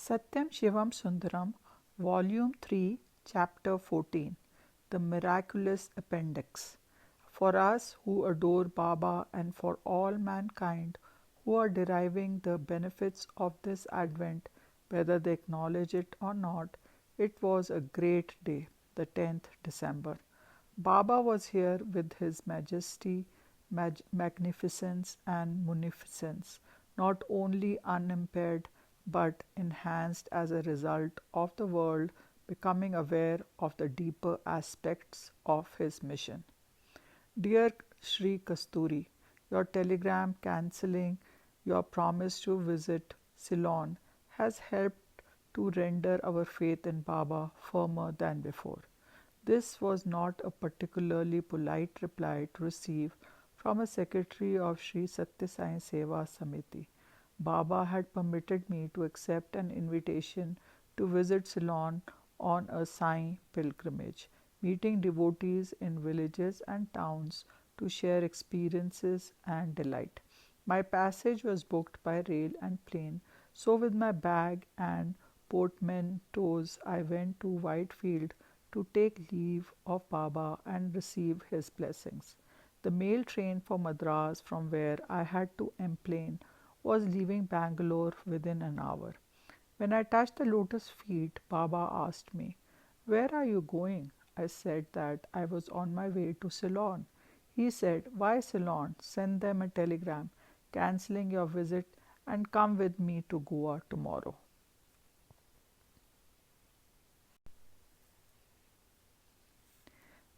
Sathyam Sivam Sundaram, Volume 3, Chapter 14, The Miraculous Appendix. For us who adore Baba and for all mankind who are deriving the benefits of this Advent, whether they acknowledge it or not, it was a great day, the 10th December. Baba was here with his majesty, magnificence, and munificence, not only unimpaired but enhanced as a result of the world becoming aware of the deeper aspects of his mission. Dear Sri Kasturi, your telegram cancelling your promise to visit Ceylon has helped to render our faith in Baba firmer than before. This was not a particularly polite reply to receive from a secretary of Sri Satya Sai Seva Samiti. Baba had permitted me to accept an invitation to visit Ceylon on a Sai pilgrimage, meeting devotees in villages and towns to share experiences and delight. My passage was booked by rail and plane, so with my bag and portmanteaus I went to Whitefield to take leave of Baba and receive his blessings. The mail train for Madras, from where I had to emplane, was leaving Bangalore within an hour. When I touched the lotus feet, Baba asked me, "Where are you going?" I said that I was on my way to Ceylon. He said, "Why Ceylon? Send them a telegram cancelling your visit and come with me to Goa tomorrow."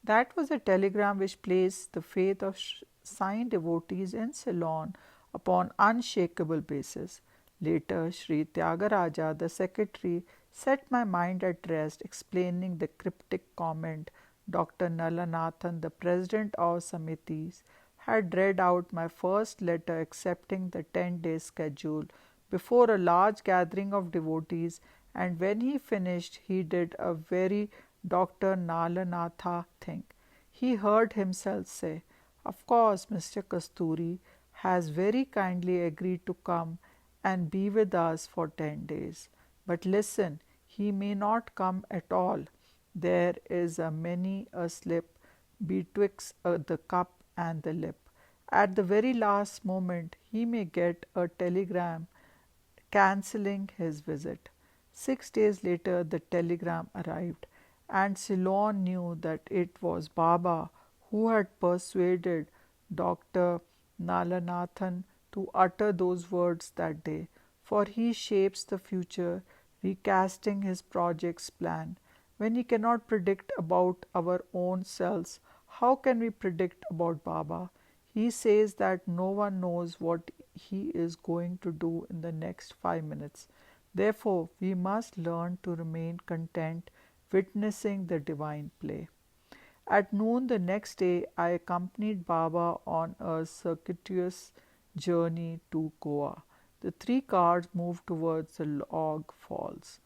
That was a telegram which placed the faith of Sai devotees in Ceylon upon unshakable basis. Later, Sri Tyagaraja, the secretary, set my mind at rest, explaining the cryptic comment Dr. Nalanathan, the president of Samitis, had read out my first letter accepting the 10-day schedule before a large gathering of devotees, and when he finished, he did a very Dr. Nalanatha thing. He heard himself say, "Of course, Mr. Kasturi has very kindly agreed to come and be with us for 10 days. But listen, he may not come at all. There is a many a slip betwixt the cup and the lip. At the very last moment, he may get a telegram cancelling his visit." 6 days later, the telegram arrived, and Ceylon knew that it was Baba who had persuaded Dr. Nalanathan to utter those words that day, for he shapes the future, recasting his project's plan. When he cannot predict about our own selves, how can we predict about Baba? He says that no one knows what he is going to do in the next 5 minutes. Therefore, we must learn to remain content witnessing the divine play. At noon the next day, I accompanied Baba on a circuitous journey to Goa. The 3 cars moved towards the log falls.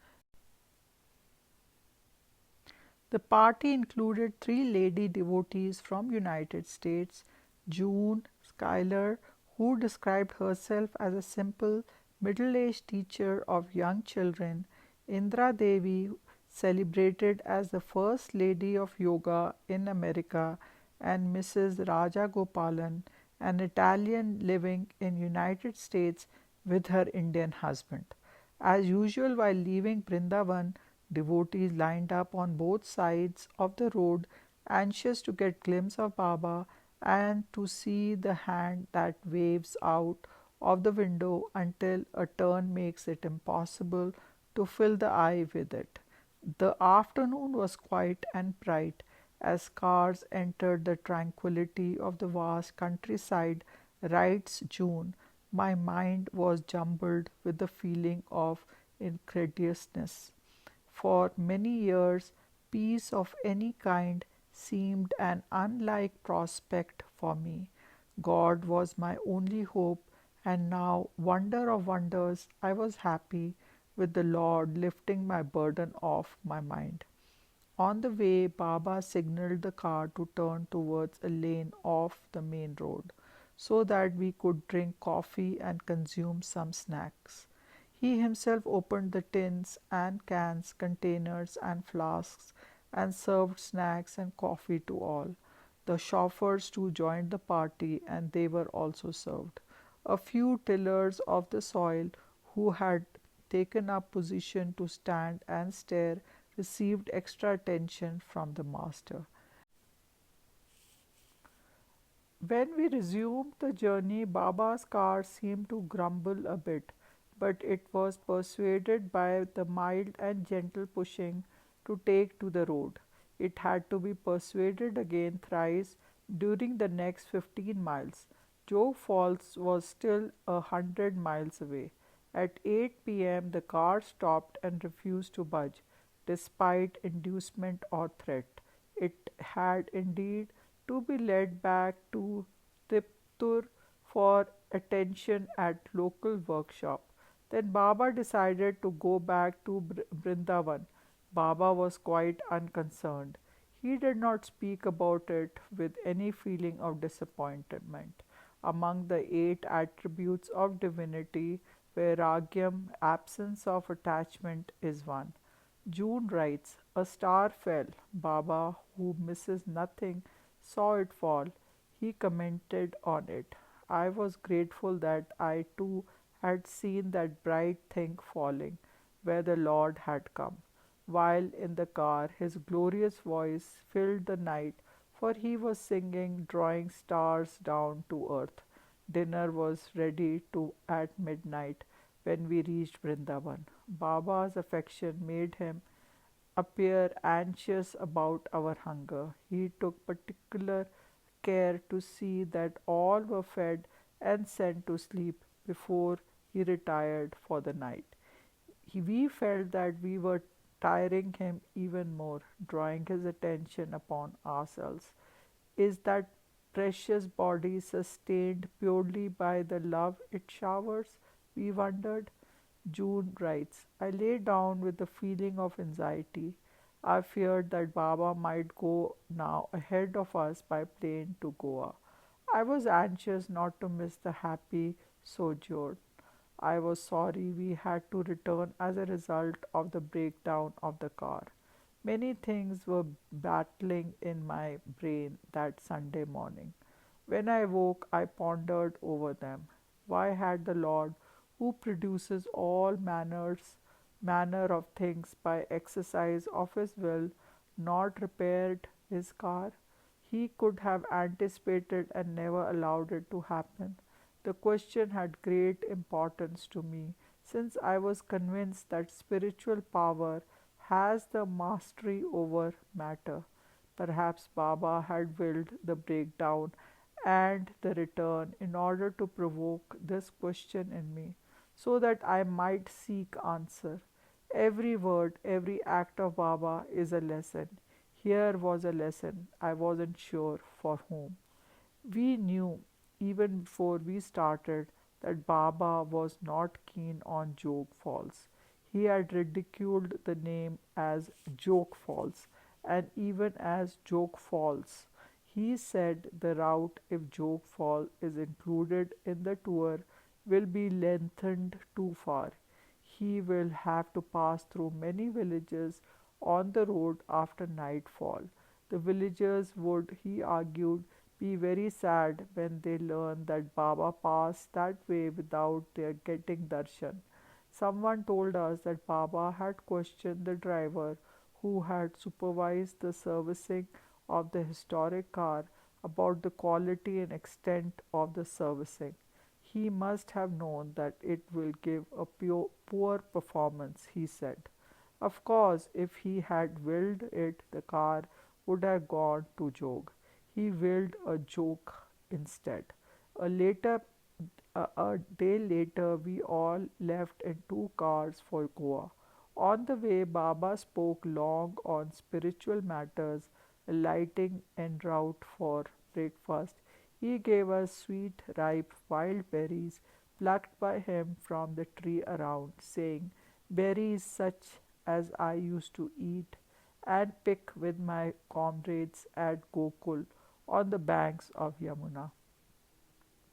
The party included 3 lady devotees from United States, June Schuyler, who described herself as a simple, middle-aged teacher of young children, Indra Devi, celebrated as the first lady of yoga in America, and Mrs. Rajagopalan, an Italian living in United States with her Indian husband. As usual, while leaving Brindavan, devotees lined up on both sides of the road, anxious to get glimpse of Baba and to see the hand that waves out of the window until a turn makes it impossible to fill the eye with it. The afternoon was quiet and bright as cars entered the tranquillity of the vast countryside, writes June. My mind was jumbled with the feeling of incredulousness. For many years, peace of any kind seemed an unlike prospect for me. God was my only hope, and now, wonder of wonders, I was happy with the Lord lifting my burden off my mind. On the way, Baba signaled the car to turn towards a lane off the main road so that we could drink coffee and consume some snacks. He himself opened the tins and cans, containers and flasks, and served snacks and coffee to all. The chauffeurs too joined the party, and they were also served. A few tillers of the soil who had taken up position to stand and stare received extra attention from the master. When we resumed the journey, Baba's car seemed to grumble a bit, but it was persuaded by the mild and gentle pushing to take to the road. It had to be persuaded again thrice during the next 15 miles. Joe Falls was still 100 miles away. At 8 p.m., the car stopped and refused to budge, despite inducement or threat. It had indeed to be led back to Tiptur for attention at local workshop. Then Baba decided to go back to Brindavan. Baba was quite unconcerned. He did not speak about it with any feeling of disappointment. Among the 8 attributes of divinity, Vairagyam, absence of attachment, is one. June writes, "A star fell. Baba, who misses nothing, saw it fall. He commented on it. I was grateful that I too had seen that bright thing falling, where the Lord had come. While in the car, his glorious voice filled the night, for he was singing, drawing stars down to earth. Dinner was ready to at midnight when we reached Vrindavan. Baba's affection made him appear anxious about our hunger. He took particular care to see that all were fed and sent to sleep before he retired for the night. We felt that we were tiring him even more, drawing his attention upon ourselves. Is that precious body sustained purely by the love it showers? We wondered. June writes, I lay down with a feeling of anxiety. I feared that Baba might go now ahead of us by plane to Goa. I was anxious not to miss the happy sojourn. I was sorry we had to return as a result of the breakdown of the car. Many things were battling in my brain that Sunday morning. When I woke, I pondered over them. Why had the Lord, who produces all manner of things by exercise of his will, not repaired his car? He could have anticipated and never allowed it to happen. The question had great importance to me, since I was convinced that spiritual power has the mastery over matter. Perhaps Baba had willed the breakdown and the return in order to provoke this question in me, so that I might seek answer. Every word, every act of Baba is a lesson. Here was a lesson. I wasn't sure for whom. We knew, even before we started, that Baba was not keen on Jog Falls. He had ridiculed the name as Joke Falls and even as Joke Falls. He said the route, if Joke Fall is included in the tour, will be lengthened too far. He will have to pass through many villages on the road after nightfall. The villagers would, he argued, be very sad when they learn that Baba passed that way without their getting darshan. Someone told us that Baba had questioned the driver who had supervised the servicing of the historic car about the quality and extent of the servicing. He must have known that it will give a poor performance, he said. Of course, if he had willed it, the car would have gone to Jog. He willed a joke instead. A later a day later, we all left in 2 cars for Goa. On the way, Baba spoke long on spiritual matters, alighting en route for breakfast. He gave us sweet, ripe wild berries plucked by him from the tree around, saying, berries such as I used to eat and pick with my comrades at Gokul on the banks of Yamuna.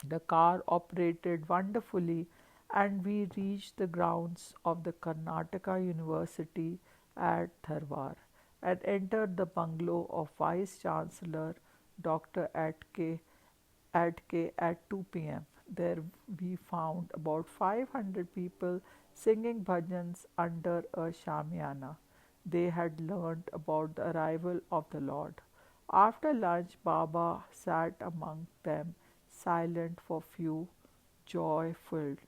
The car operated wonderfully and we reached the grounds of the Karnataka University at Dharwar and entered the bungalow of Vice Chancellor Dr. Adke at 2 p.m. There we found about 500 people singing bhajans under a shamiana. They had learned about the arrival of the Lord. After lunch, Baba sat among them, silent for few joy-filled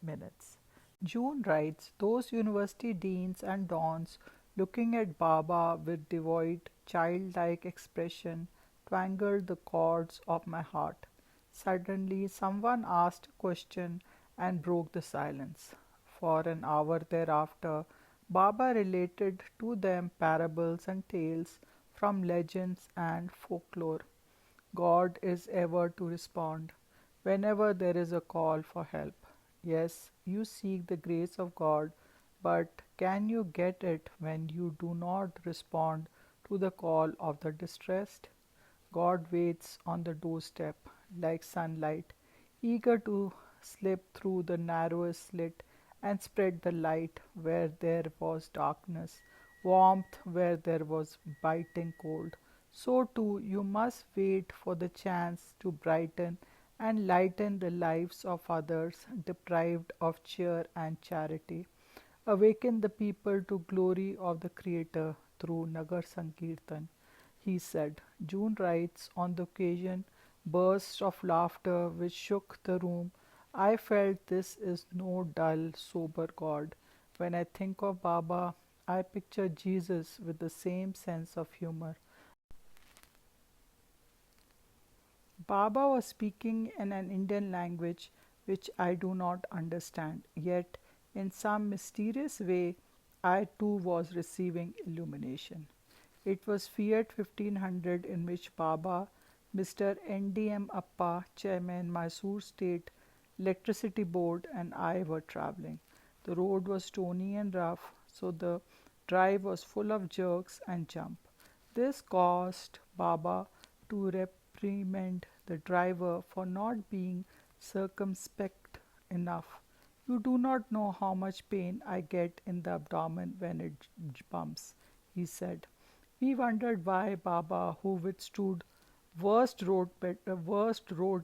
minutes. June writes, those university deans and dons looking at Baba with devoid, childlike expression twangled the chords of my heart. Suddenly, someone asked a question and broke the silence. For an hour thereafter, Baba related to them parables and tales from legends and folklore. God is ever to respond whenever there is a call for help. Yes, you seek the grace of God, but can you get it when you do not respond to the call of the distressed? God waits on the doorstep like sunlight, eager to slip through the narrowest slit and spread the light where there was darkness, warmth where there was biting cold. So too you must wait for the chance to brighten and lighten the lives of others deprived of cheer and charity. Awaken the people to glory of the Creator through Nagar Sankirtan, he said. June writes, on the occasion, bursts of laughter which shook the room. I felt this is no dull, sober God. When I think of Baba, I picture Jesus with the same sense of humor. Baba was speaking in an Indian language which I do not understand, yet, in some mysterious way, I too was receiving illumination. It was Fiat 1500 in which Baba, Mr. N.D.M. Appa, Chairman, Mysore State Electricity Board, and I were traveling. The road was stony and rough, so the drive was full of jerks and jump. This caused Baba to reprimand the driver for not being circumspect enough. You do not know how much pain I get in the abdomen when it bumps, he said. We wondered why Baba, who withstood worst roads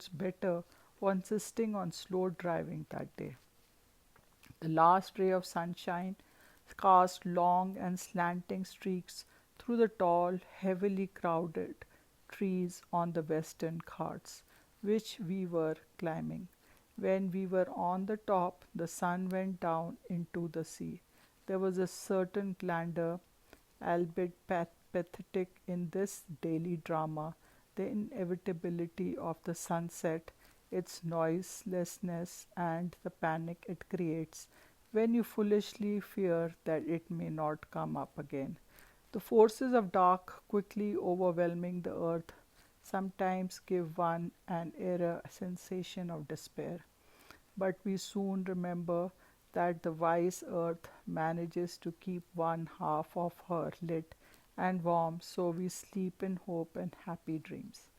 better, was insisting on slow driving that day. The last ray of sunshine cast long and slanting streaks through the tall, heavily crowded trees on the western ghats, which we were climbing. When we were on the top, the sun went down into the sea. There was a certain grandeur, albeit pathetic, in this daily drama, the inevitability of the sunset, its noiselessness, and the panic it creates when you foolishly fear that it may not come up again. The forces of dark quickly overwhelming the earth sometimes give one an era sensation of despair. But we soon remember that the wise earth manages to keep one half of her lit and warm, so we sleep in hope and happy dreams.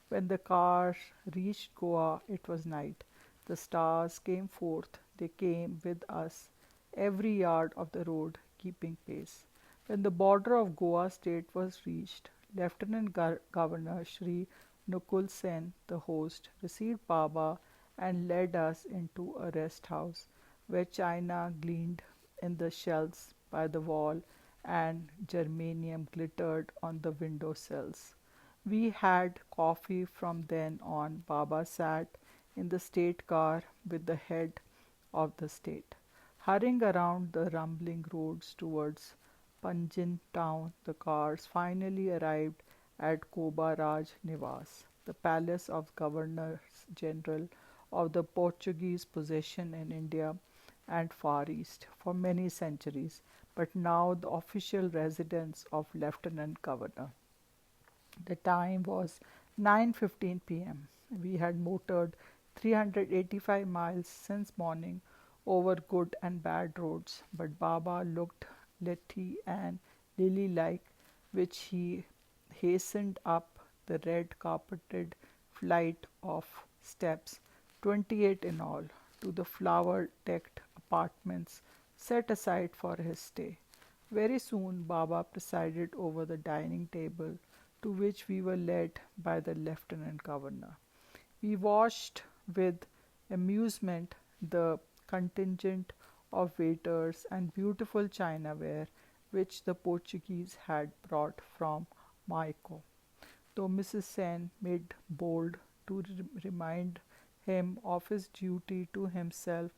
When the car reached Goa, it was night. The stars came forth, they came with us, every yard of the road keeping pace. When the border of Goa state was reached, Lieutenant Governor Sri Nukul Sen, the host, received Baba and led us into a rest house where china gleamed in the shelves by the wall and germanium glittered on the window sills. We had coffee. From then on, Baba sat in the state car with the head of the state. Hurrying around the rumbling roads towards Panjin town, the cars finally arrived at Koba Raj Niwas, the palace of Governor General of the Portuguese possession in India and Far East for many centuries, but now the official residence of Lieutenant Governor. The time was 9:15 p.m. We had motored 385 miles since morning over good and bad roads, but Baba looked lithy and lily-like, which he hastened up the red carpeted flight of steps, 28 in all, to the flower-decked apartments set aside for his stay. Very soon Baba presided over the dining table, to which we were led by the Lieutenant Governor. We watched with amusement the contingent of waiters and beautiful chinaware which the Portuguese had brought from Maico. Though Mrs. Sen made bold to remind him of his duty to himself,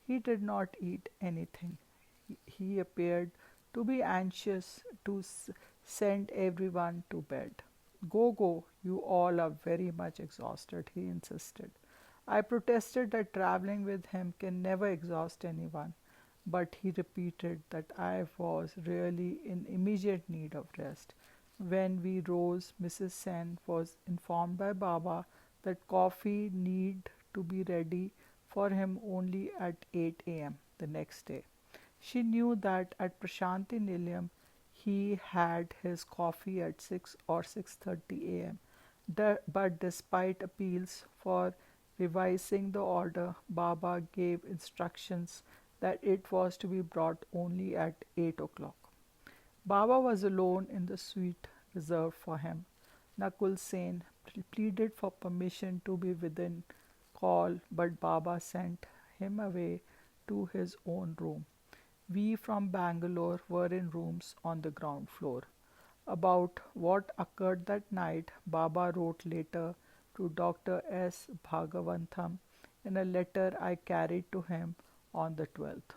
he did not eat anything. He appeared to be anxious to send everyone to bed. Go, go, you all are very much exhausted, he insisted. I protested that traveling with him can never exhaust anyone, but he repeated that I was really in immediate need of rest. When we rose, Mrs. Sen was informed by Baba that coffee need to be ready for him only at 8 a.m. the next day. She knew that at Prashanti Nilayam he had his coffee at 6 or 6:30 a.m. But despite appeals for revising the order, Baba gave instructions that it was to be brought only at 8 o'clock. Baba was alone in the suite reserved for him. Nakul Sen pleaded for permission to be within call, but Baba sent him away to his own room. We from Bangalore were in rooms on the ground floor. About what occurred that night, Baba wrote later to Dr. S. Bhagawantham in a letter I carried to him on the 12th.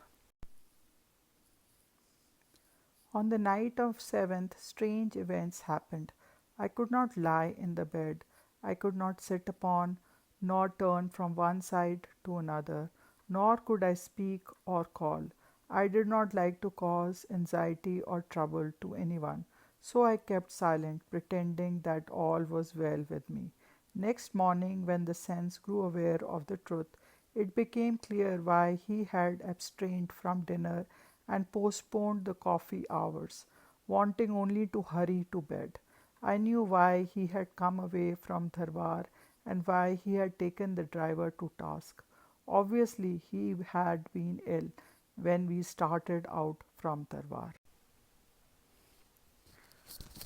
On the night of 7th, strange events happened. I could not lie in the bed. I could not sit upon, nor turn from one side to another, nor could I speak or call. I did not like to cause anxiety or trouble to anyone, so I kept silent, pretending that all was well with me. Next morning, when the sense grew aware of the truth, it became clear why he had abstained from dinner and postponed the coffee hours, wanting only to hurry to bed. I knew why he had come away from Dharwar and why he had taken the driver to task. Obviously, he had been ill when we started out from Dharwar.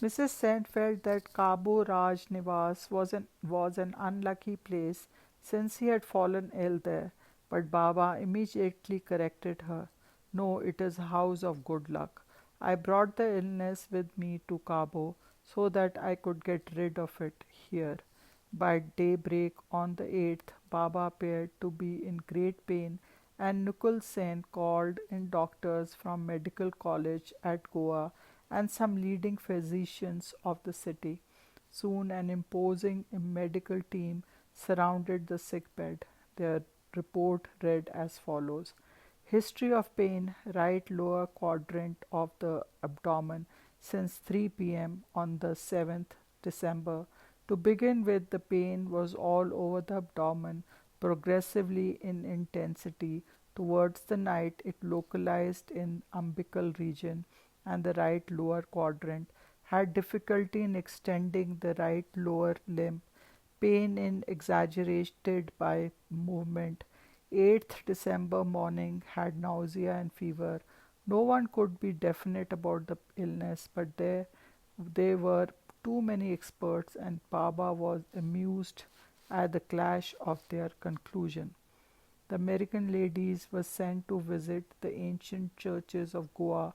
Mrs. Sen felt that Cabo Raj Niwas was an unlucky place since he had fallen ill there, but Baba immediately corrected her. No, it is a house of good luck. I brought the illness with me to Cabo so that I could get rid of it here. By daybreak on the 8th, Baba appeared to be in great pain, and Nukul Sen called in doctors from Medical College at Goa and some leading physicians of the city. Soon an imposing medical team surrounded the sick bed. Their report read as follows: History of pain, right lower quadrant of the abdomen since 3 p.m. on the 7th December. To begin with, the pain was all over the abdomen, progressively in intensity. Towards the night, it localized in umbilical region and the right lower quadrant, had difficulty in extending the right lower limb, pain in exaggerated by movement. 8th December morning, had nausea and fever. No one could be definite about the illness, but there were too many experts, and Baba was amused at the clash of their conclusion. The American ladies were sent to visit the ancient churches of Goa,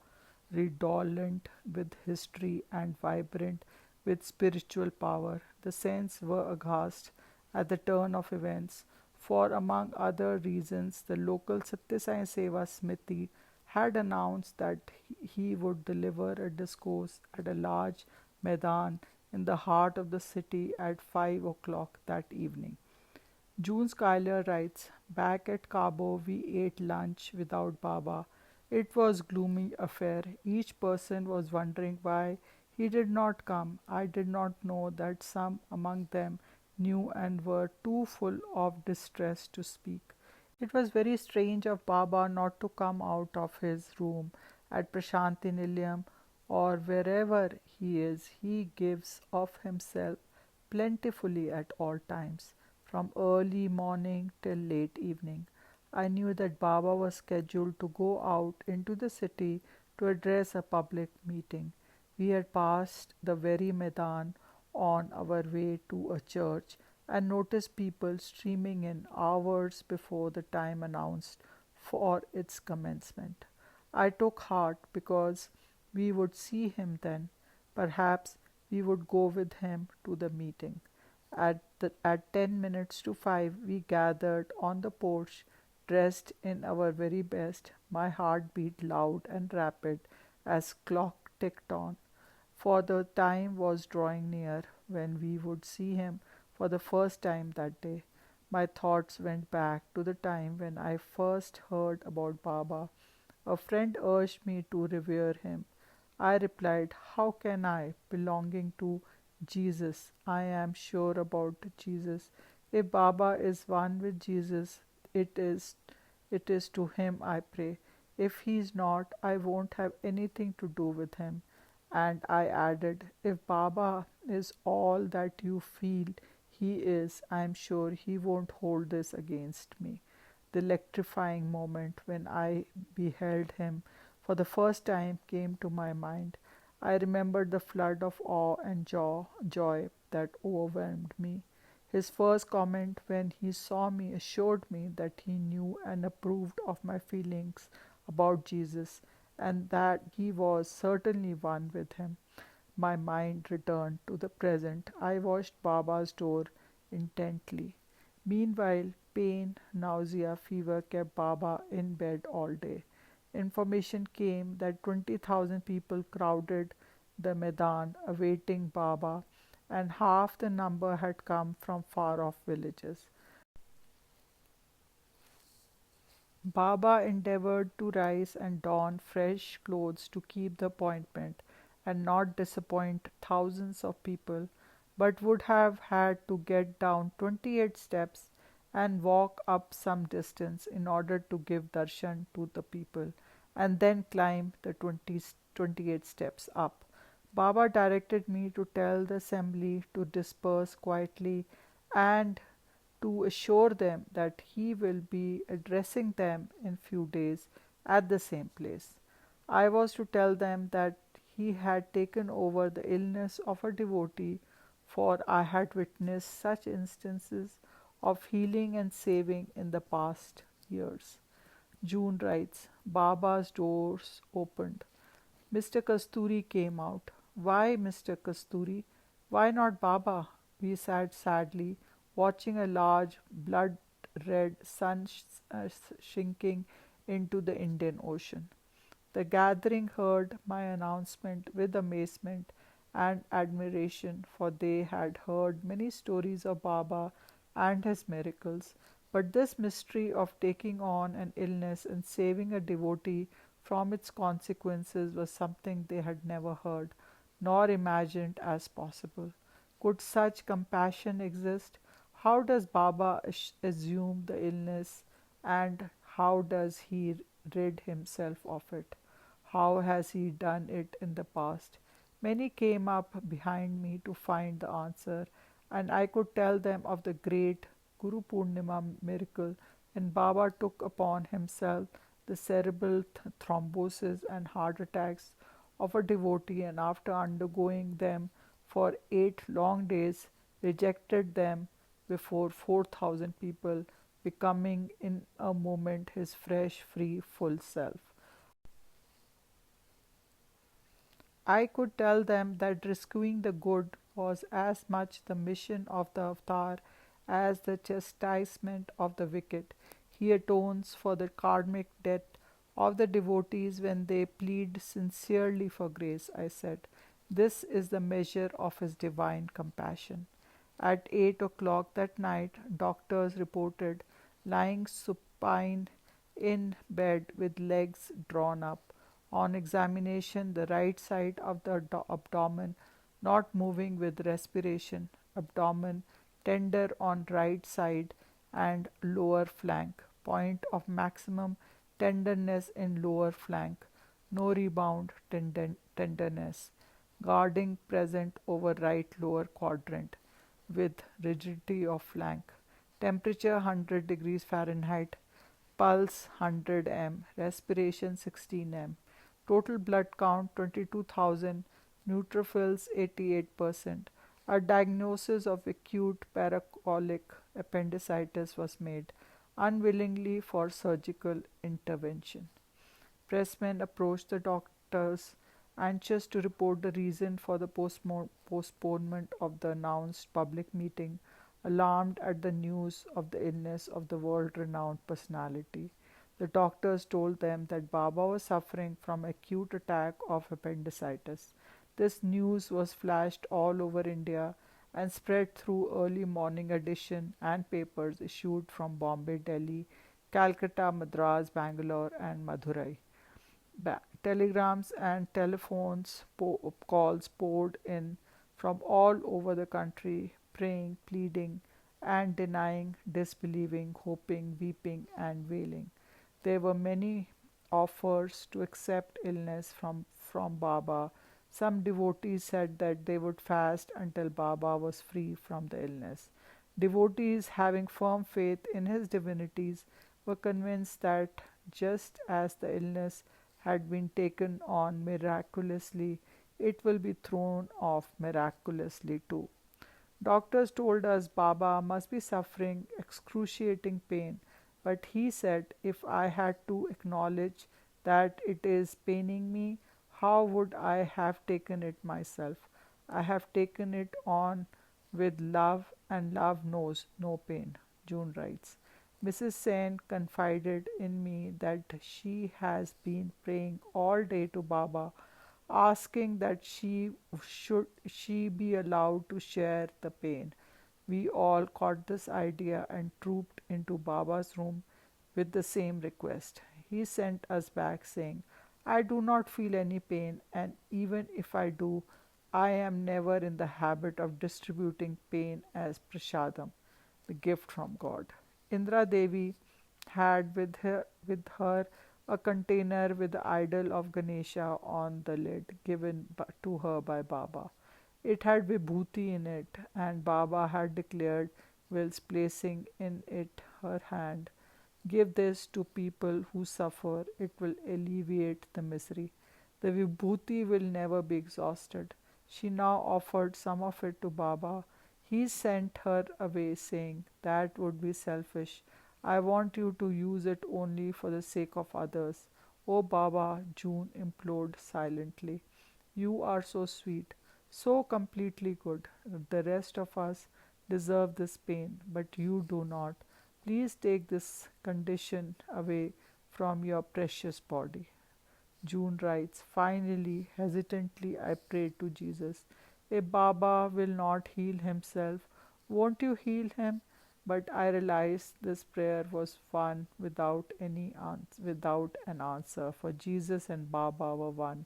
redolent with history and vibrant with spiritual power. The saints were aghast at the turn of events, for among other reasons, the local Satya Sai Seva Smiti had announced that he would deliver a discourse at a large Maidan in the heart of the city at 5 o'clock that evening. June Schuyler writes, Back at Cabo, we ate lunch without Baba. It was a gloomy affair. Each person was wondering why he did not come. I did not know that some among them knew and were too full of distress to speak. It was very strange of Baba not to come out of his room at Prashanti Nilayam or wherever he is. He gives of himself plentifully at all times, from early morning till late evening. I knew that Baba was scheduled to go out into the city to address a public meeting. We had passed the very Maidan on our way to a church and noticed people streaming in hours before the time announced for its commencement. I took heart because we would see him then. Perhaps we would go with him to the meeting. At 10 minutes to 5, we gathered on the porch, dressed in our very best. My heart beat loud and rapid as clock ticked on, for the time was drawing near when we would see him for the first time that day. My thoughts went back to the time when I first heard about Baba. A friend urged me to revere him. I replied, how can I, belonging to Jesus? I am sure about Jesus. If Baba is one with Jesus, it is it is to him I pray. If he is not, I won't have anything to do with him. And I added, if Baba is all that you feel he is, I am sure he won't hold this against me. The electrifying moment when I beheld him for the first time came to my mind. I remembered the flood of awe and joy that overwhelmed me. His first comment when he saw me assured me that he knew and approved of my feelings about Jesus and that he was certainly one with him. My mind returned to the present. I watched Baba's door intently. Meanwhile, pain, nausea, fever kept Baba in bed all day. Information came that 20,000 people crowded the Maidan awaiting Baba, and half the number had come from far off villages. Baba endeavored to rise and don fresh clothes to keep the appointment and not disappoint thousands of people, but would have had to get down 28 steps and walk up some distance in order to give darshan to the people, and then climb the 28 steps up. Baba directed me to tell the assembly to disperse quietly and to assure them that he will be addressing them in few days at the same place. I was to tell them that he had taken over the illness of a devotee, for I had witnessed such instances of healing and saving in the past years. June writes, Baba's doors opened. Mr. Kasturi came out. Why, Mr. Kasturi? Why not Baba? We sat sadly, watching a large blood red sun sinking into the Indian Ocean. The gathering heard my announcement with amazement and admiration, for they had heard many stories of Baba and his miracles. But this mystery of taking on an illness and saving a devotee from its consequences was something they had never heard, nor imagined as possible. Could such compassion exist? How does Baba assume the illness, and how does he rid himself of it? How has he done it in the past? Many came up behind me to find the answer, and I could tell them of the great Guru Purnima miracle when Baba took upon himself the cerebral thrombosis and heart attacks of a devotee, and after undergoing them for 8 long days, rejected them before 4,000 people, becoming in a moment his fresh, free, full self. I could tell them that rescuing the good was as much the mission of the avatar as the chastisement of the wicked. He atones for the karmic debt of the devotees when they plead sincerely for grace, I said. This is the measure of his divine compassion. At 8 o'clock that night, doctors reported lying supine in bed with legs drawn up. On examination, the right side of the abdomen not moving with respiration, abdomen tender on right side and lower flank, point of maximum tenderness in lower flank, no rebound tenderness, guarding present over right lower quadrant with rigidity of flank, temperature 100 degrees Fahrenheit, pulse 100 m, respiration 16 m, total blood count 22,000, neutrophils 88%. A diagnosis of acute paracolic appendicitis was made, unwillingly for surgical intervention. Pressmen approached the doctors, anxious to report the reason for the postponement of the announced public meeting, alarmed at the news of the illness of the world renowned personality. The doctors told them that Baba was suffering from acute attack of appendicitis. This news was flashed all over India and spread through early morning edition and papers issued from Bombay, Delhi, Calcutta, Madras, Bangalore, and Madurai. Telegrams and telephones calls poured in from all over the country, praying, pleading, and denying, disbelieving, hoping, weeping, and wailing. There were many offers to accept illness from Baba. Some devotees said that they would fast until Baba was free from the illness. Devotees, having firm faith in his divinities, were convinced that just as the illness had been taken on miraculously, it will be thrown off miraculously too. Doctors told us Baba must be suffering excruciating pain, but he said if I had to acknowledge that it is paining me, how would I have taken it myself? I have taken it on with love, and love knows no pain. June writes. Mrs. Sen confided in me that she has been praying all day to Baba, asking that she be allowed to share the pain. We all caught this idea and trooped into Baba's room with the same request. He sent us back saying, I do not feel any pain, and even if I do, I am never in the habit of distributing pain as prasadam, the gift from God. Indra Devi had with her a container with the idol of Ganesha on the lid given to her by Baba. It had vibhuti in it, and Baba had declared, whilst placing in it her hand, give this to people who suffer, it will alleviate the misery. The vibhuti will never be exhausted. She now offered some of it to Baba. He sent her away, saying, that would be selfish. I want you to use it only for the sake of others. Oh Baba, June implored silently. You are so sweet, so completely good. The rest of us deserve this pain, but you do not. Please take this condition away from your precious body. June writes, finally, hesitantly, I prayed to Jesus, if Baba will not heal himself, won't you heal him? But I realized this prayer was one without an answer, for Jesus and Baba were one.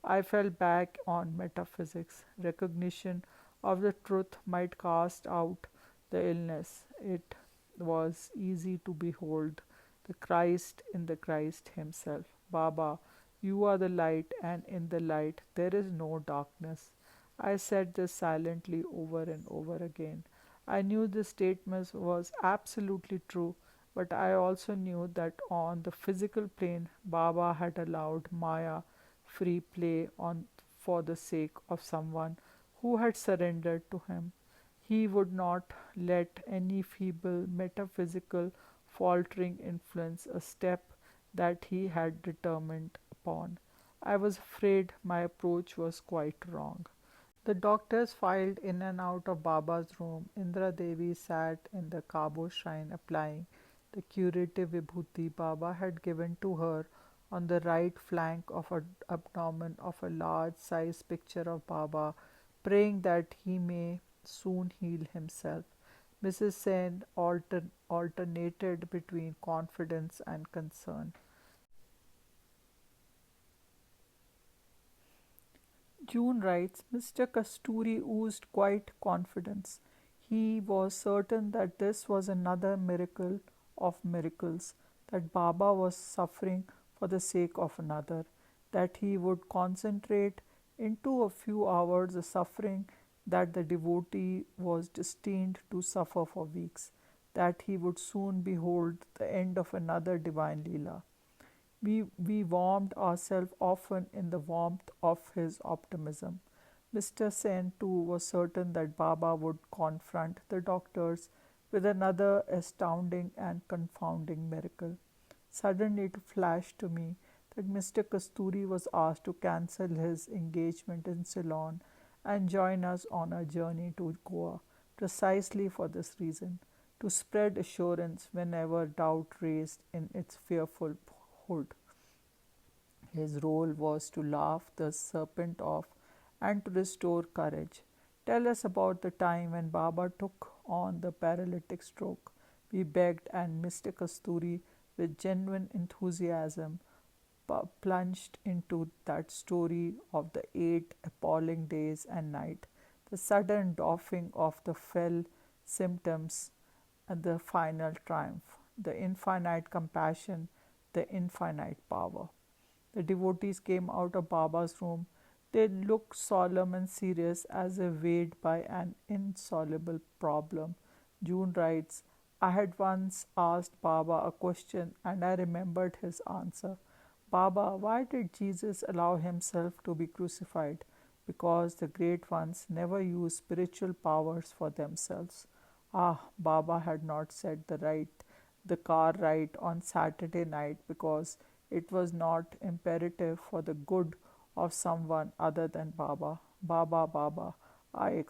I fell back on metaphysics. Recognition of the truth might cast out the illness. It was easy to behold the Christ in the Christ himself. Baba, you are the light, and in the light there is no darkness. I said this silently over and over again. I knew this statement was absolutely true, but I also knew that on the physical plane, Baba had allowed Maya free play on for the sake of someone who had surrendered to him. He would not let any feeble metaphysical faltering influence a step that he had determined upon. I was afraid my approach was quite wrong. The doctors filed in and out of Baba's room. Indra Devi sat in the Kabo shrine applying the curative vibhuti Baba had given to her on the right flank of her abdomen of a large size picture of Baba, praying that he may soon heal himself. Mrs. Sen alternated between confidence and concern. June writes, Mr. Kasturi oozed quite confidence. He was certain that this was another miracle of miracles, that Baba was suffering for the sake of another, that he would concentrate into a few hours the suffering that the devotee was destined to suffer for weeks, that he would soon behold the end of another divine Leela. We warmed ourselves often in the warmth of his optimism. Mr. Sen too was certain that Baba would confront the doctors with another astounding and confounding miracle. Suddenly it flashed to me that Mr. Kasturi was asked to cancel his engagement in Ceylon and join us on our journey to Goa, precisely for this reason, to spread assurance whenever doubt raised in its fearful hood. His role was to laugh the serpent off and to restore courage. Tell us about the time when Baba took on the paralytic stroke. We begged, and Mr. Kasturi, with genuine enthusiasm, plunged into that story of the 8 appalling days and night, the sudden doffing of the fell symptoms, and the final triumph, the infinite compassion, the infinite power. The devotees came out of Baba's room. They looked solemn and serious as if weighed by an insoluble problem. June writes, I had once asked Baba a question and I remembered his answer. Baba, why did Jesus allow himself to be crucified? Because the great ones never use spiritual powers for themselves. Ah, Baba had not said the car right on Saturday night because it was not imperative for the good of someone other than Baba. Baba, Baba, I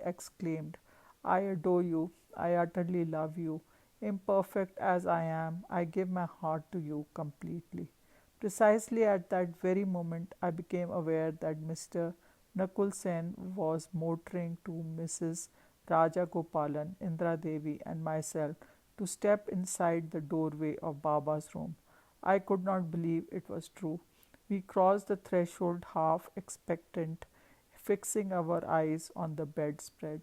exclaimed. I adore you. I utterly love you. Imperfect as I am, I give my heart to you completely. Precisely at that very moment, I became aware that Mr. Nakul Sen was motoring to Mrs. Raja Gopalan, Indra Devi, and myself to step inside the doorway of Baba's room. I could not believe it was true. We crossed the threshold half expectant, fixing our eyes on the bedspread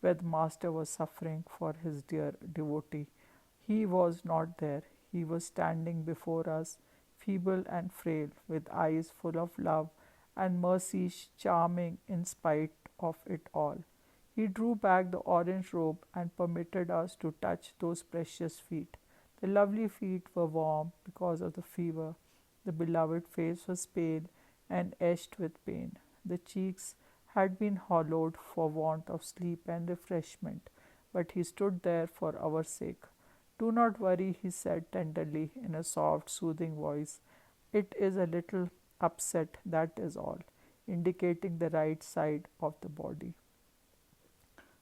where the master was suffering for his dear devotee. He was not there. He was standing before us, feeble and frail, with eyes full of love and mercy charming in spite of it all. He drew back the orange robe and permitted us to touch those precious feet. The lovely feet were warm because of the fever. The beloved face was pale and etched with pain. The cheeks had been hollowed for want of sleep and refreshment, but he stood there for our sake. Do not worry, he said tenderly in a soft, soothing voice. It is a little upset, that is all, indicating the right side of the body.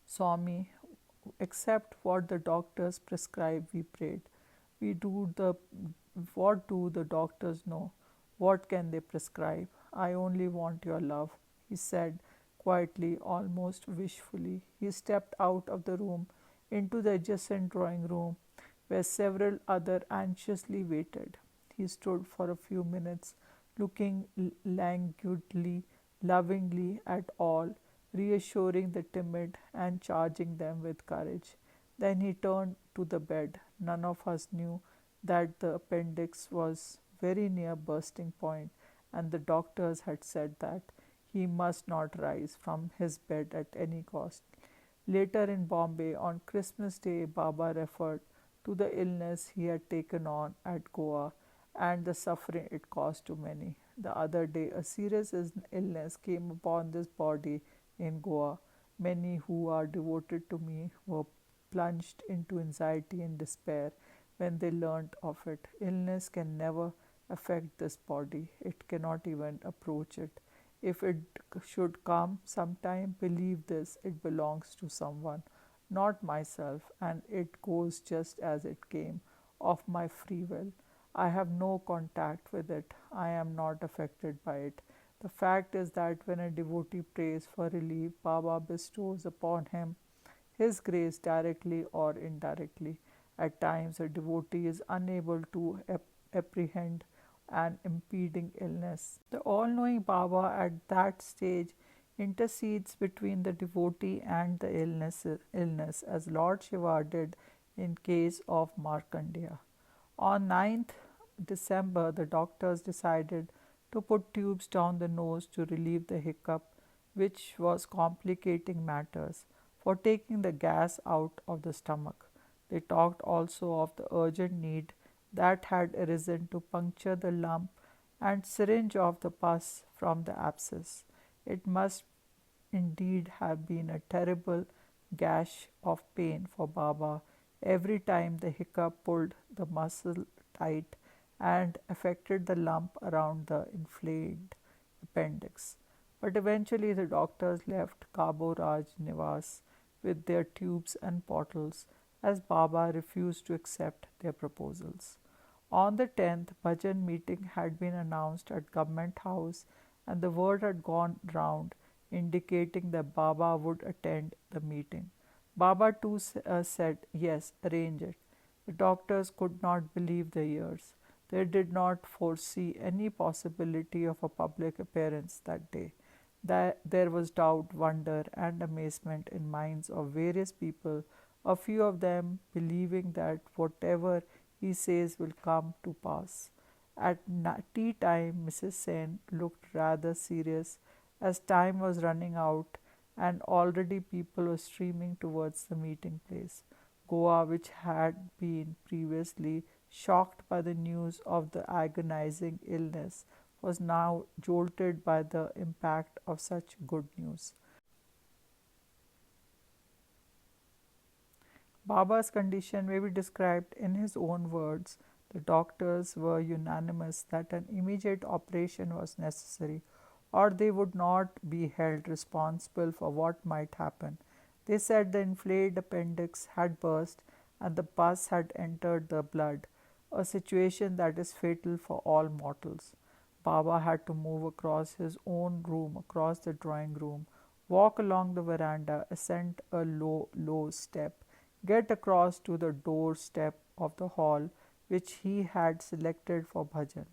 Swami, accept what the doctors prescribe, we prayed. We do the What do the doctors know? What can they prescribe? I only want your love, he said quietly, almost wishfully. He stepped out of the room into the adjacent drawing room where several others anxiously waited. He stood for a few minutes, looking languidly, lovingly at all, reassuring the timid and charging them with courage. Then he turned to the bed. None of us knew that the appendix was very near bursting point, and the doctors had said that he must not rise from his bed at any cost. Later in Bombay, on Christmas Day, Baba referred to the illness he had taken on at Goa and the suffering it caused to many. The other day, a serious illness came upon this body in Goa. Many who are devoted to me were plunged into anxiety and despair when they learnt of it. Illness can never affect this body, it cannot even approach it. If it should come sometime, believe this, it belongs to someone, not myself, and it goes just as it came, of my free will. I have no contact with it. I am not affected by it. The fact is that when a devotee prays for relief, Baba bestows upon him his grace directly or indirectly. At times, a devotee is unable to apprehend an impending illness. The all knowing Baba at that stage intercedes between the devotee and the illness as Lord Shiva did in case of Markandeya. On 9th December, the doctors decided to put tubes down the nose to relieve the hiccup, which was complicating matters, for taking the gas out of the stomach. They talked also of the urgent need that had arisen to puncture the lump and syringe off the pus from the abscess. It must indeed have been a terrible gash of pain for Baba every time the hiccup pulled the muscle tight and affected the lump around the inflamed appendix. But eventually the doctors left Cabo Raj Nivas with their tubes and bottles as Baba refused to accept their proposals. On the 10th, Bhajan meeting had been announced at Government House and the word had gone round indicating that Baba would attend the meeting. Baba too said, yes, arrange it. The doctors could not believe their ears. They did not foresee any possibility of a public appearance that day. There was doubt, wonder, and amazement in minds of various people, a few of them believing that whatever he says will come to pass. At tea time, Mrs. Sen looked rather serious as time was running out and already people were streaming towards the meeting place. Goa, which had been previously shocked by the news of the agonizing illness, was now jolted by the impact of such good news. Baba's condition may be described in his own words. The doctors were unanimous that an immediate operation was necessary, or they would not be held responsible for what might happen. They said the inflamed appendix had burst and the pus had entered the blood, a situation that is fatal for all mortals. Baba had to move across his own room, across the drawing room, walk along the veranda, ascend a low step, get across to the doorstep of the hall which he had selected for bhajan,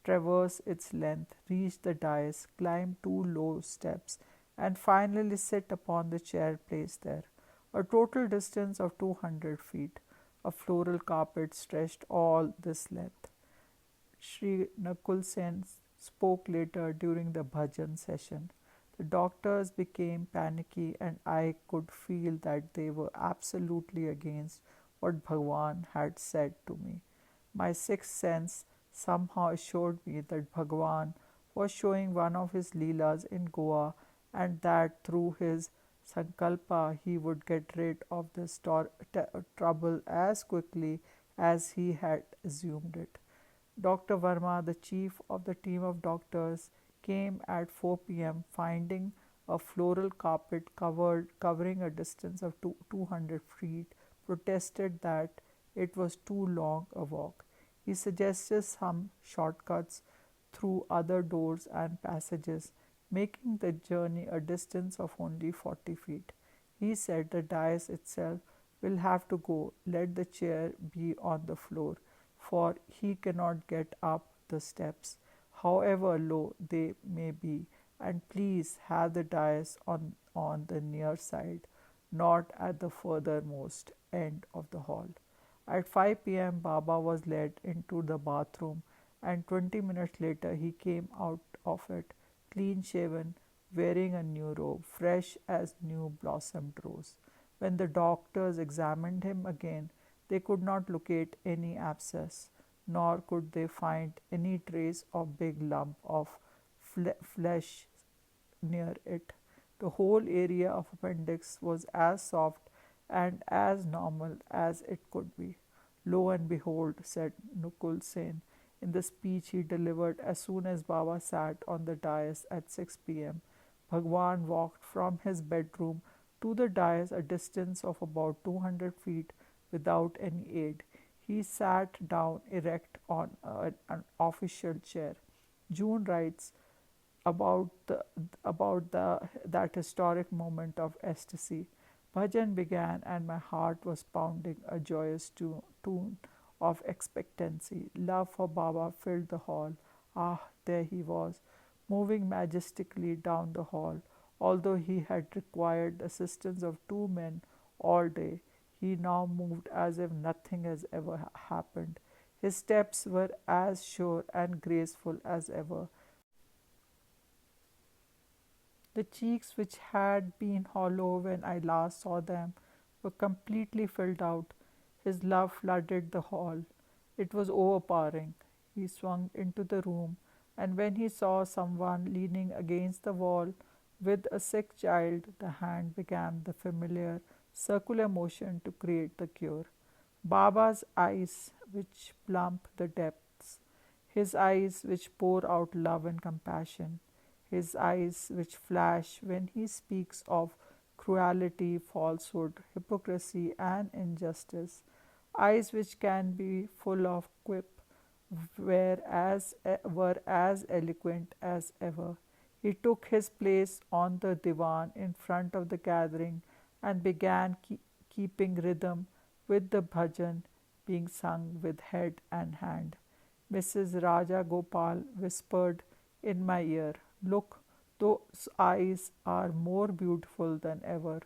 traverse its length, reach the dais, climb two low steps, and finally sit upon the chair placed there. A total distance of 200 feet. A floral carpet stretched all this length. Sri Nakul Sen spoke later during the bhajan session. The doctors became panicky, and I could feel that they were absolutely against what Bhagawan had said to me. My sixth sense somehow assured me that Bhagawan was showing one of his Leelas in Goa and that through his Sankalpa he would get rid of this trouble as quickly as he had assumed it. Dr. Verma, the chief of the team of doctors, came at 4 p.m. finding a floral carpet covering a distance of 200 feet, protested that it was too long a walk. He suggested some shortcuts through other doors and passages, making the journey a distance of only 40 feet. He said the dais itself will have to go, let the chair be on the floor, for he cannot get up the steps, however low they may be, and please have the dais on the near side, not at the furthermost end of the hall. At 5 p.m., Baba was led into the bathroom, and 20 minutes later he came out of it, clean shaven, wearing a new robe, fresh as new blossomed rose. When the doctors examined him again, they could not locate any abscess, nor could they find any trace of big lump of flesh near it. The whole area of appendix was as soft and as normal as it could be. Lo and behold, said Nukul Sen in the speech he delivered as soon as Baba sat on the dais at 6 p.m. Bhagwan walked from his bedroom to the dais a distance of about 200 feet without any aid. He sat down erect on an official chair. June writes about that historic moment of ecstasy. Bhajan began, and my heart was pounding a joyous tune of expectancy. Love for Baba filled the hall. Ah, there he was, moving majestically down the hall. Although he had required the assistance of two men all day, he now moved as if nothing has ever happened. His steps were as sure and graceful as ever. The cheeks, which had been hollow when I last saw them, were completely filled out. His love flooded the hall. It was overpowering. He swung into the room, and when he saw someone leaning against the wall with a sick child, the hand began the familiar circular motion to create the cure. Baba's eyes, which plumb the depths, his eyes which pour out love and compassion, his eyes which flash when he speaks of cruelty, falsehood, hypocrisy, and injustice, eyes which can be full of quip, were as eloquent as ever. He took his place on the divan in front of the gathering and began keeping rhythm with the bhajan being sung with head and hand. Mrs. Raja Gopal whispered in my ear, "Look, those eyes are more beautiful than ever.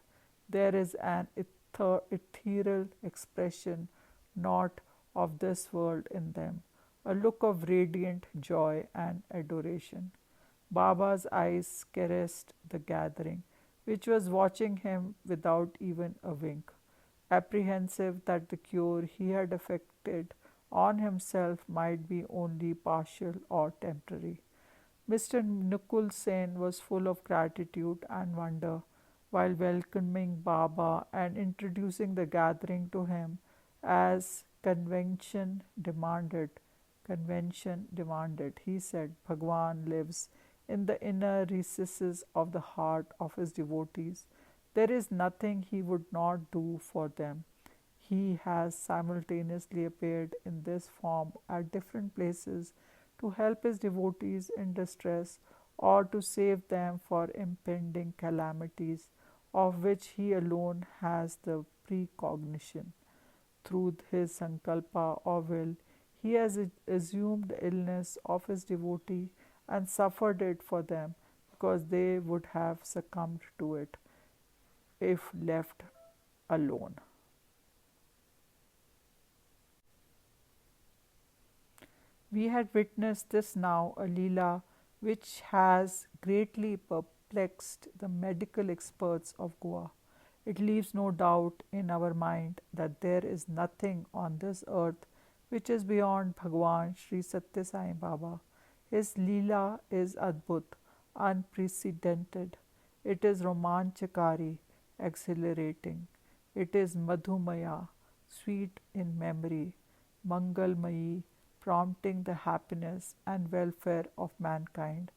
There is an ethereal expression not of this world in them, a look of radiant joy and adoration." Baba's eyes caressed the gathering, which was watching him without even a wink, apprehensive that the cure he had effected on himself might be only partial or temporary. Mr. Nukul Sen was full of gratitude and wonder while welcoming Baba and introducing the gathering to him as convention demanded. He said, "Bhagawan lives in the inner recesses of the heart of his devotees. There is nothing he would not do for them. He has simultaneously appeared in this form at different places to help his devotees in distress or to save them for impending calamities of which he alone has the precognition. Through his sankalpa or will, he has assumed the illness of his devotee and suffered it for them because they would have succumbed to it if left alone." We had witnessed this now, a Leela which has greatly perplexed the medical experts of Goa. It leaves no doubt in our mind that there is nothing on this earth which is beyond Bhagawan Sri Satya Sai Baba. His Leela is Adbhut, unprecedented. It is romanchakari, exhilarating. It is Madhumaya, sweet in memory, Mangalmayi, prompting the happiness and welfare of mankind,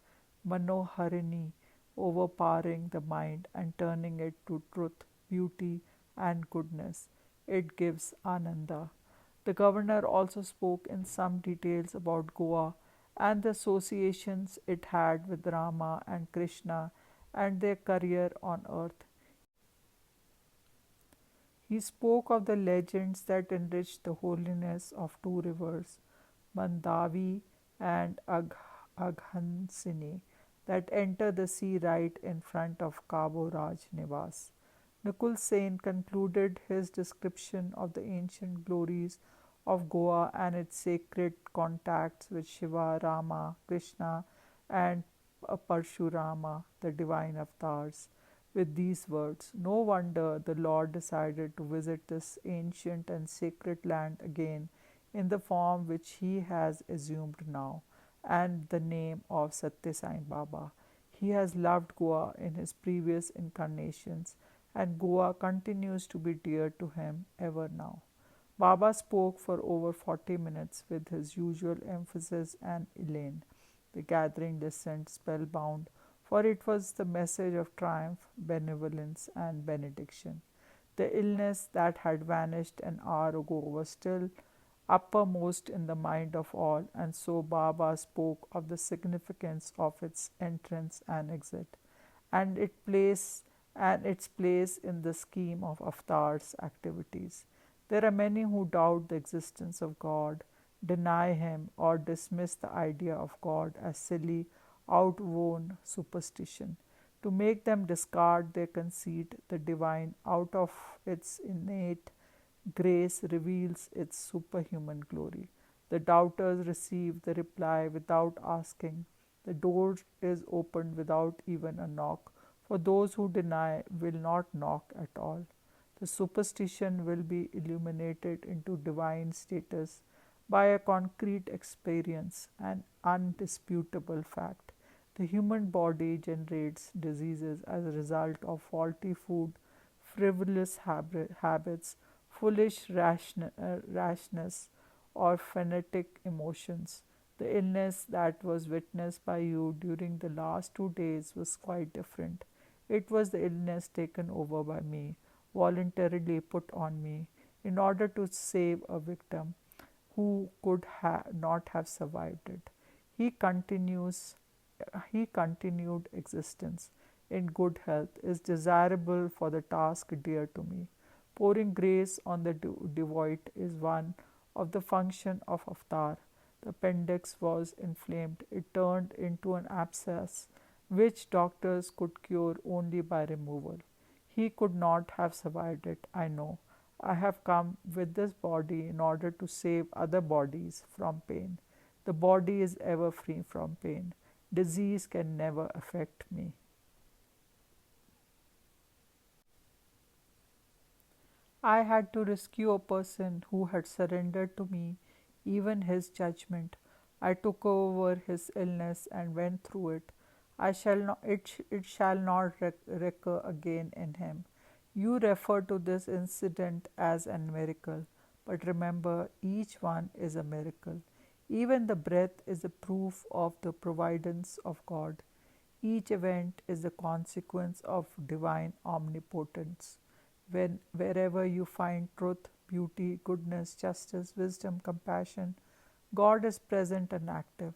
Manoharini, overpowering the mind and turning it to truth, beauty, and goodness. It gives Ananda. The governor also spoke in some details about Goa and the associations it had with Rama and Krishna and their career on earth. He spoke of the legends that enriched the holiness of two rivers, Mandavi and Aghansini, that enter the sea right in front of Cabo Raj Nivas. Nakul Sen concluded his description of the ancient glories of Goa and its sacred contacts with Shiva, Rama, Krishna, and Parshurama, the divine avatars, with these words: "No wonder the Lord decided to visit this ancient and sacred land again in the form which he has assumed now, and the name of Satya Sai Baba. He has loved Goa in his previous incarnations, and Goa continues to be dear to him ever now." Baba spoke for over 40 minutes with his usual emphasis and elan. The gathering listened spellbound, for it was the message of triumph, benevolence, and benediction. The illness that had vanished an hour ago was still uppermost in the mind of all, and so Baba spoke of the significance of its entrance and exit, and its place in the scheme of Avatar's activities. There are many who doubt the existence of God, deny Him, or dismiss the idea of God as silly, outworn superstition. To make them discard their conceit, the divine, out of its innate grace, reveals its superhuman glory. The doubters receive the reply without asking. The door is opened without even a knock, for those who deny will not knock at all. The superstition will be illuminated into divine status by a concrete experience, an undisputable fact. The human body generates diseases as a result of faulty food, frivolous habits, foolish rashness, or fanatic emotions. The illness that was witnessed by you during the last 2 days was quite different. It was the illness taken over by me, voluntarily put on me, in order to save a victim who could not have survived it. He continues he continued existence in good health is desirable for the task dear to me. Pouring grace on the devoid is one of the function of avatar. The appendix was inflamed. It turned into an abscess, which doctors could cure only by removal. He could not have survived it, I know. I have come with this body in order to save other bodies from pain. The body is ever free from pain. Disease can never affect me. I had to rescue a person who had surrendered to me even his judgment. I took over his illness and went through it. It shall not recur again in him. You refer to this incident as a miracle, but remember, each one is a miracle. Even the breath is a proof of the providence of God. Each event is a consequence of divine omnipotence. Wherever you find truth, beauty, goodness, justice, wisdom, compassion, God is present and active.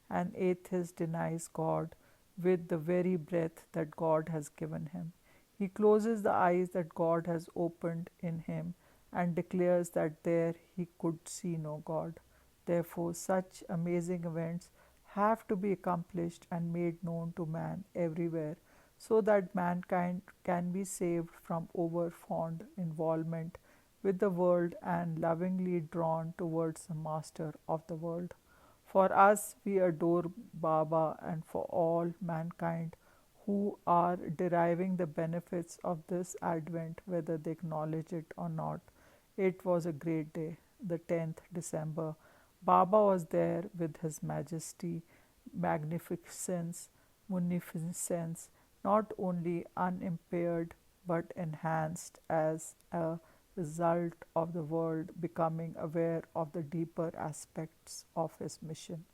An atheist denies God with the very breath that God has given him. He closes the eyes that God has opened in him and declares that there he could see no God. Therefore, such amazing events have to be accomplished and made known to man everywhere so that mankind can be saved from overfond involvement with the world and lovingly drawn towards the master of the world. For us, we adore Baba, and for all mankind who are deriving the benefits of this advent, whether they acknowledge it or not, it was a great day, the 10th December. Baba was there with His Majesty, magnificence, munificence, not only unimpaired but enhanced as a result of the world becoming aware of the deeper aspects of his mission.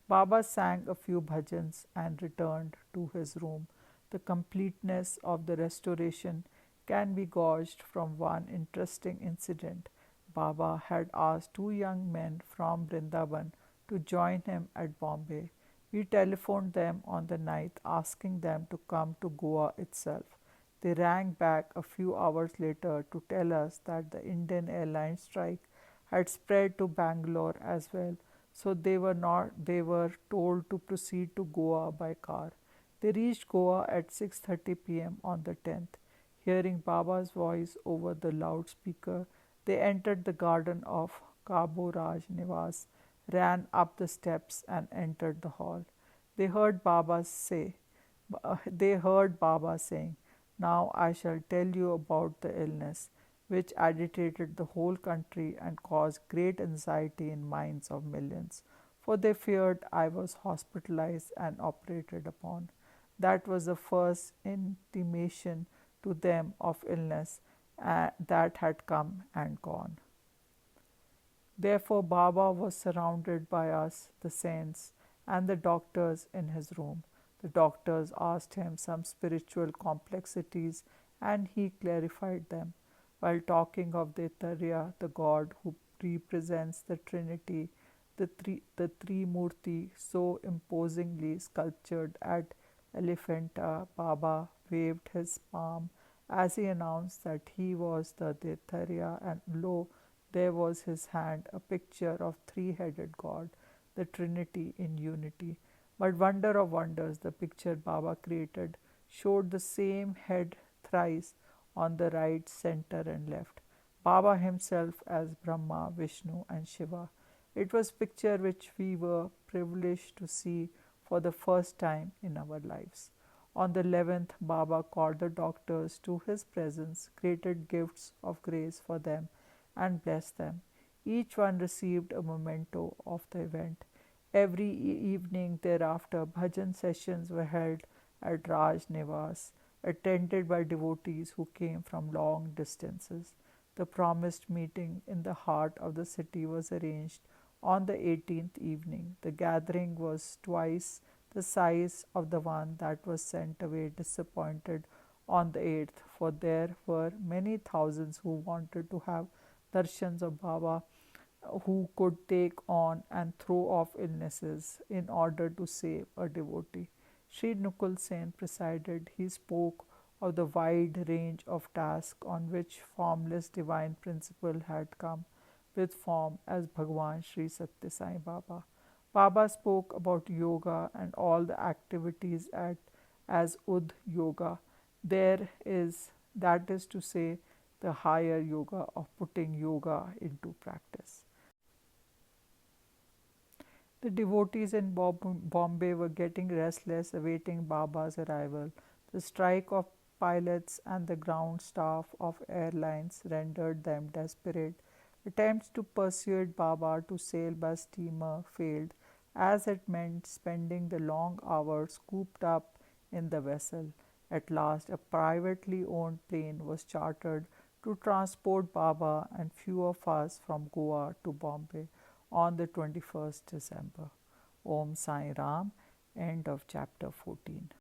Baba sang a few bhajans and returned to his room. The completeness of the restoration can be gauged from one interesting incident. Baba had asked two young men from Vrindavan to join him at Bombay. We telephoned them on the night asking them to come to Goa itself. They rang back a few hours later to tell us that the Indian Airlines strike had spread to Bangalore as well, so they were told to proceed to Goa by car. They reached Goa at 6:30 p.m. on the 10th. Hearing Baba's voice over the loudspeaker, they entered the garden of Cabo Raj Niwas, ran up the steps and entered the hall. They heard Baba say, they heard Baba saying, "Now I shall tell you about the illness which agitated the whole country and caused great anxiety in minds of millions, for they feared I was hospitalized and operated upon. That was the first intimation to them of illness that had come and gone. Therefore, Baba was surrounded by us, the saints, and the doctors in his room. The doctors asked him some spiritual complexities and he clarified them. While talking of Detarya, the god who represents the Trinity, the Trimurti so imposingly sculptured at Elephanta, Baba waved his palm as he announced that he was the Detarya, and lo, there was his hand, a picture of three-headed God, the Trinity in unity. But wonder of wonders, the picture Baba created showed the same head thrice on the right, center, and left. Baba himself as Brahma, Vishnu, and Shiva. It was picture which we were privileged to see for the first time in our lives. On the 11th, Baba called the doctors to his presence, created gifts of grace for them, and blessed them. Each one received a memento of the event. Every evening thereafter, bhajan sessions were held at Raj Nivas, attended by devotees who came from long distances. The promised meeting in the heart of the city was arranged on the 18th evening. The gathering was twice the size of the one that was sent away disappointed on the 8th, for there were many thousands who wanted to have darshans of Baba, who could take on and throw off illnesses in order to save a devotee. Sri Nukul Sen presided. He spoke of the wide range of tasks on which formless divine principle had come with form as Bhagawan Sri Satya Sai Baba. Baba spoke about yoga and all the activities as Ud Yoga. That is to say, the higher yoga of putting yoga into practice. The devotees in Bombay were getting restless awaiting Baba's arrival. The strike of pilots and the ground staff of airlines rendered them desperate. Attempts to persuade Baba to sail by steamer failed, as it meant spending the long hours cooped up in the vessel. At last, a privately owned plane was chartered to transport Baba and few of us from Goa to Bombay on the 21st December. Om Sai Ram. End of chapter 14.